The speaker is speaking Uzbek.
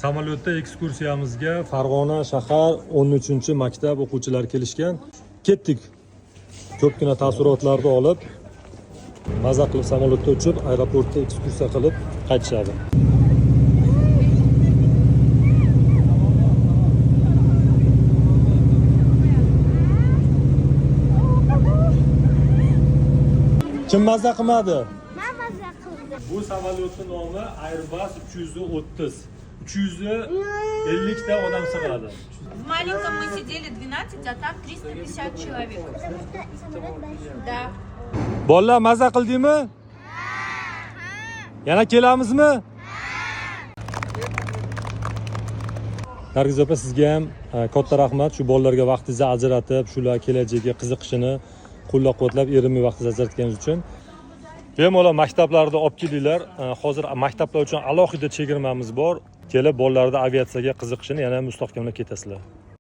Samolyotda ekskursiyamizga Farg'ona shahar 13-maktab o'quvchilari kelishgan. Ketdik. Ko'pgina taassurotlarni olib, maza qilib samolyotda uchib, aeroportda ekskursiya qilib qaytishadi. Kim maza qilmadi? Men maza qildim. Bu samolyotning nomi Airbus 330. 350 ta odam sig'adi. В маленьком мы сидели 12, а там 350 человек. Да. Bolalar maza qildingmi? Yana kelamizmi? Nargiz opa, sizga ham katta rahmat. Shu bolalarga vaqtingizni ajratib, shular kelajagiga qiziqishini qo'llab-quvvatlab, erinmay vaqtingizni ajratganingiz uchun. Bemalol maktablarda olib kelinglar. Hozir maktablar uchun alohida chegirmamiz bor. Kelib bolalarda aviatsiyaga qiziqishini yana mustahkamlab ketasizlar.